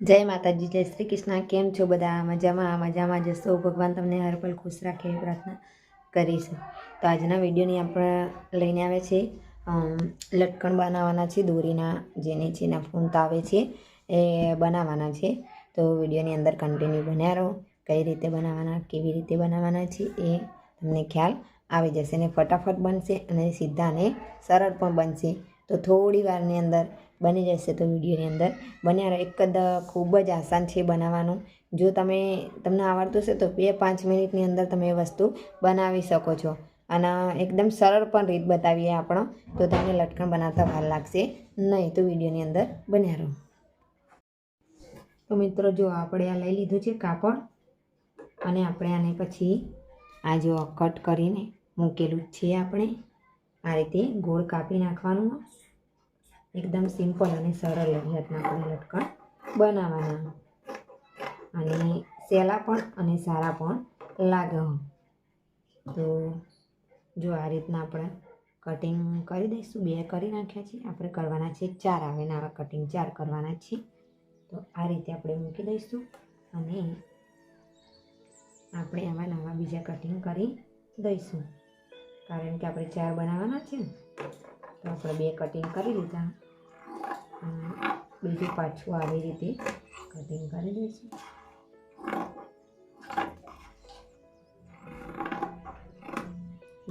જય માતાજી, જય શ્રી કૃષ્ણ. કેમ છો બધા? મજામાં જશો. ભગવાન તમને હર પલ ખુશ રાખે એવી પ્રાર્થના કરીશું. તો આજના વિડીયોની આપણે લઈને આવે છે લટકણ બનાવવાના છે. દોરીના જે નીચેના ફૂંટ આવે છે એ બનાવવાના છે. તો વિડીયોની અંદર કન્ટિન્યુ બન્યા રહો. કઈ રીતે બનાવવાના, કેવી રીતે બનાવવાના છે એ તમને ખ્યાલ આવી જશે ને ફટાફટ બનશે અને સીધા અને સરળ પણ બનશે. તો થોડી વારની અંદર બની જશે. તો વિડીયોની અંદર બન્યા રહો. એક જ ખૂબ જ આસાન છે બનાવવાનું. જો તમને આવડતું હશે તો 2-5 મિનિટની અંદર તમે એ વસ્તુ બનાવી શકો છો. અને એકદમ સરળ પણ રીત બતાવીએ આપણો, તો તમને લટકણ બનાવતા વાર લાગશે નહીં. તો વિડીયોની અંદર બન્યા રહો. તો મિત્રો જો આપણે આ લઈ લીધું છે કાપડ, અને આપણે આને પછી આ જો કટ કરીને મૂકેલું છે. આપણે આ રીતે ગોળ કાપી નાખવાનું. એકદમ સિમ્પલ અને સરળ રીતના આપણે લટકણ બનાવવાના, અને સહેલા પણ અને સારા પણ લાગે. તો જો આ રીતના આપણે કટિંગ કરી દઈશું. 2 કરી નાખ્યા છે, આપણે કરવાના છે 4. આવે ને આવા કટિંગ 4 કરવાના છે. તો આ રીતે આપણે મૂકી દઈશું, અને આપણે આવા નવા બીજા કટિંગ કરી દઈશું. કારણ કે આપણે 4 બનાવવાના છે ને, તો આપણે 2 કટિંગ કરી લીધા. બીજું પાછું આવી રીતે કટિંગ કરી દઈશું.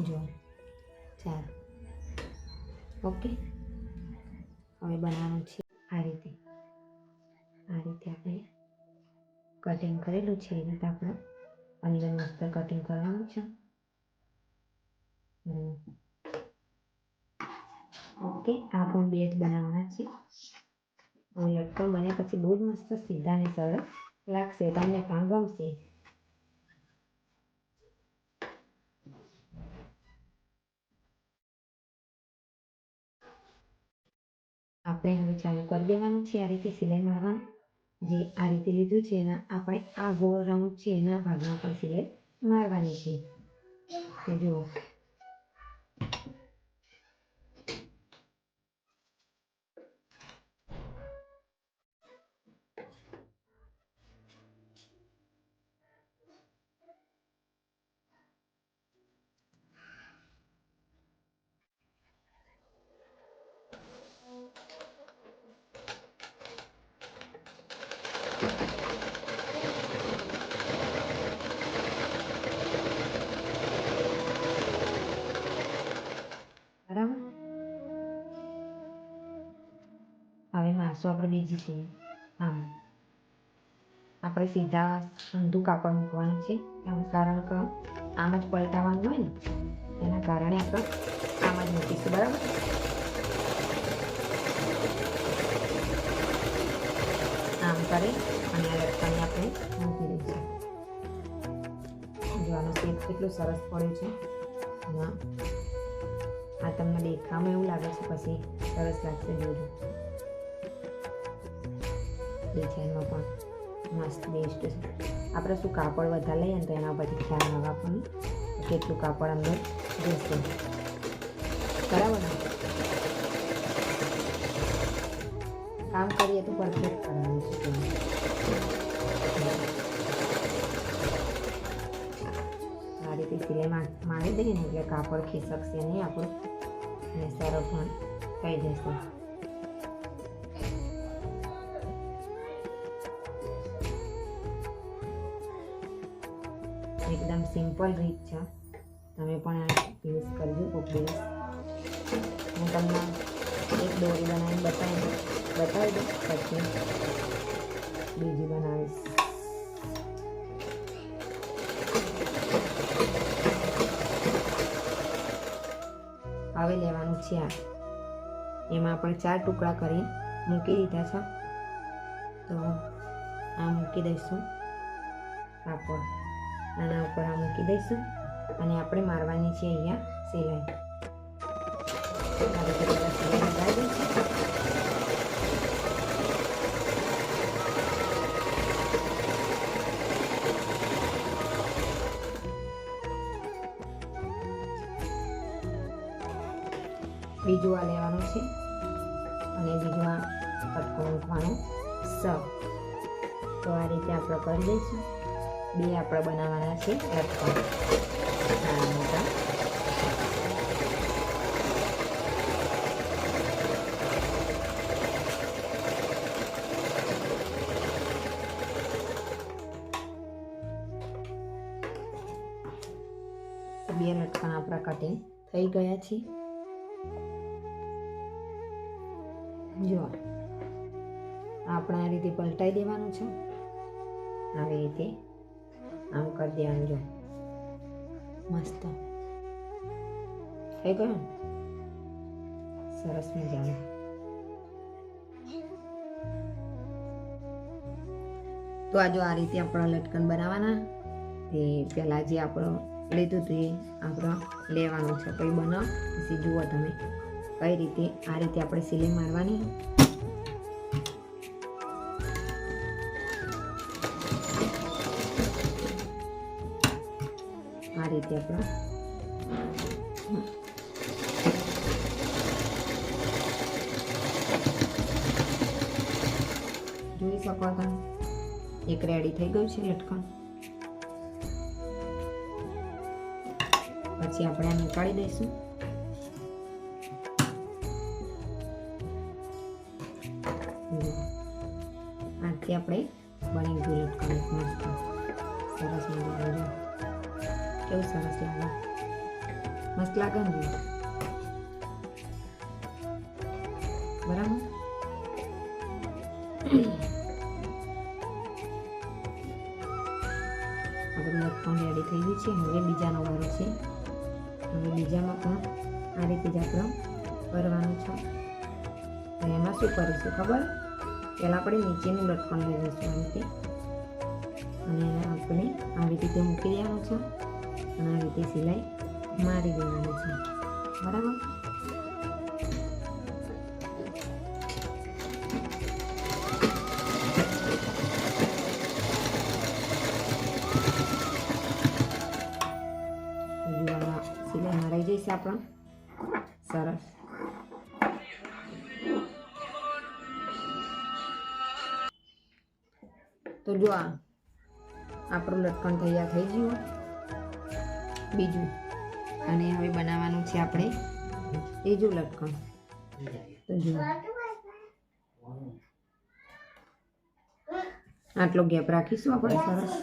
જો 4. ઓકે, હવે બનાવવાનું છે આ રીતે. આપણે કટિંગ કરેલું છે એ રીતે આપણે અંદર મસ્ત કટિંગ કરવાનું છે. ઓકે, આ પણ 2 જ બનાવવાના છે. લટકણ બન્યા પછી બહુ જ મસ્ત સીધા અને સરળ લાગશે. તમને પણ ગમશે. આપણે હવે ચાલુ કરી દેવાનું છે. આ રીતે સિલાઈ મારવાનું. જે આ રીતે લીધું છે એના આપણે આ ગોળ રાઉન્ડ છે એના ભાગમાં પણ સિલાઈ મારવાની છે. તો જુઓ, બરાબર. હવે મારશું આપણે બીજી છે. આપણે સીધા ઊંધું કાપડ મૂકવાનું છે. કારણ કે આમ જ પલટાવાનું હોય ને, એના કારણે આપણે આમ જ મૂકીશું. બરાબર. આમ કરી અને આ લટકણને આપણે મૂકી દઈશું. જો આનો શેપ કેટલો સરસ પડ્યો છે. આ તમને દેખાવામાં એવું લાગે છે, પછી સરસ લાગશે. જોજો, ડિઝાઇનમાં પણ મસ્ત બેસ્ટ છે. આપણે શું કાપડ વધારે લઈએ ને તો એના પછી ખ્યાલ આવે આપણને કેટલું કાપડ અંદર જશે. બરાબર ને? કામ કરીએ તો પરફેક્ટ કરવાનું છે. આ રીતે સિલાઈ મારી દઈએ ને એટલે કાપડ ખીસકશે નહીં આપણું, અને સરળ પણ થઈ જશે. એકદમ સિમ્પલ રીત છે. તમે પણ આ યુઝ કરજો કોઈક દિવસ. હું તમને એક દોરી બનાવીને બતાવી દઉં, પછી બીજી બનાવીશ. હવે લેવાનું છે આ. એમાં આપણે 4 ટુકડા કરી મૂકી દીધા છે. તો આ મૂકી દઈશું કાપડ. આના ઉપર આ મૂકી દઈશું, અને આપણે મારવાની છે અહીંયા સિલાઈ. સિલાઈ લગાવી દઈશું. બીજું આ લેવાનું છે, અને બીજું આ કટકો મૂકવાનું. તો આ રીતે આપણે કરી દઈશું. 2 આપણે બનાવવાના છે લટકણ નાના મોટા. તો 2 લટકણ આપણા કટિંગ થઈ ગયા છે. જો આપણે આ રીતે પલટાઈ દેવાનું છે. આવી રીતે આમ કરી દેવાનું. જો મસ્ત થઈ ગયું, સરસ મજાનું. તો આ જો આ રીતે આપણા લટકન બનાવવાના. તે પહેલાં જે આપણું લીધું હતું એ આપણે લેવાનું છે. પછી બનાવ પછી જુઓ તમે કઈ રીતે આ રીતે આપણે સિલાઈ મારવાની. આ રીતે આપણે જોઈ શકો તમે એક રેડી થઈ ગયું છે લટકણ. પછી આપણે આ નીકાળી દઈશું. આથી આપણે બની ગયું લટકણ મસ્ત સરસ મજાનું. કેવું સરસ લાગે, મસ્ત લાગે ને બરાબર. આપણું લટકણ રેડી થઈ ગયું છે. હવે બીજાનો વારો છે. હવે બીજામાં પણ આ રીતે જ આપણે કરવાનું છે. એમાં શું કરીશું ખબર? પહેલાં આપણે નીચેનું લટકણ લઈ લઈશું આ રીતે, અને આપણે આવી રીતે મૂકી દેવાનું છે અને આ રીતે સિલાઈ મારી દેવાની છે. બરાબર. સિલાઈ મરાઈ જઈશે આપણને સરસ. તો જો આપણું લટકણ તૈયાર થઈ ગયું બીજું. અને હવે બનાવવાનું છે આપણે ત્રીજું લટકણ. તો જો આટલો ગેપ રાખીશું આપણે સરસ,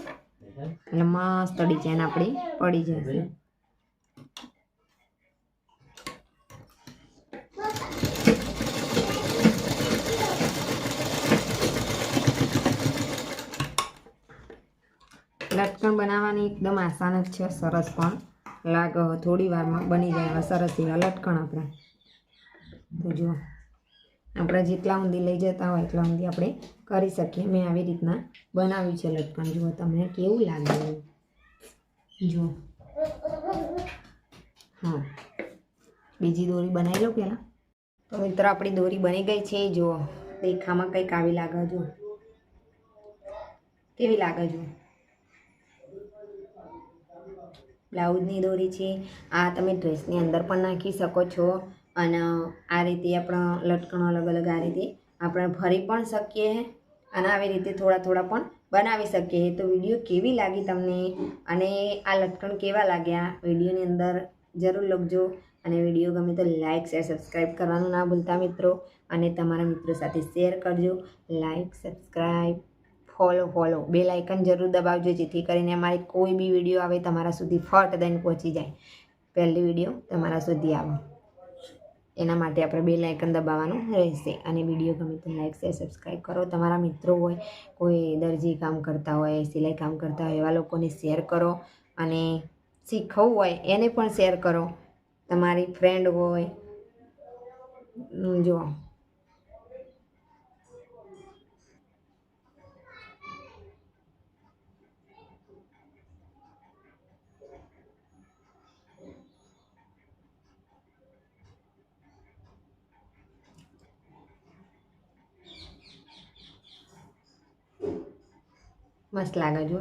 એટલે મસ્ત ડિઝાઇન આપણી પડી જશે. લટકણ બનાવવાની એકદમ આસાન જ છે. સરસ પણ લાગે, થોડી વારમાં બની જાય સરસ એવા લટકણ આપણે. તો જો આપણે જેટલા ઊંધી લઈ જતા હોય એટલા ઊંધી આપણે કરી શકીએ. મેં આવી રીતના બનાવ્યું છે લટકણ. જુઓ તમને કેવું લાગે. જુઓ હા, બીજી દોરી બનાવી લો પહેલાં. તો મિત્રો આપણી દોરી બની ગઈ છે. જુઓ દેખામાં કંઈક આવી લાગે. જુઓ કેવી લાગે. જુઓ બ્લાઉઝની દોરી છે. આ તમે ડ્રેસની અંદર પણ નાખી શકો છો. અને આ રીતે આપણા લટકણો અલગ અલગ આ રીતે આપણે ભરી પણ શકીએ અને આવી રીતે થોડા થોડા પણ બનાવી શકીએ. તો વિડીયો કેવી લાગી તમને અને આ લટકણ કેવા લાગ્યા વિડીયોની અંદર જરૂર લખજો. અને વિડીયો ગમે તો લાઇક શેર સબસ્ક્રાઈબ કરવાનું ના ભૂલતા મિત્રો. અને તમારા મિત્રો સાથે શેર કરજો. Like subscribe follow bell icon જરૂર દબાવજો, જેથી કરીને અમારી કોઈ બી વિડીયો આવે તમારા સુધી ફટ દઈને પહોંચી જાય. પહેલી વિડીયો તમારા સુધી આવે એના માટે આપણે બેલ આઇકન દબાવવાનું રહેશે. અને વિડીયો ગમે તો લાઇક શેર સબસ્ક્રાઈબ કરો. તમારા મિત્રો હોય, કોઈ દરજી કામ કરતા હોય, સિલાઈ કામ કરતા હોય એવા લોકોને શેર કરો. અને શીખવું હોય એને પણ શેર કરો. તમારી ફ્રેન્ડ હોય જો મસ્ત લાગે. જો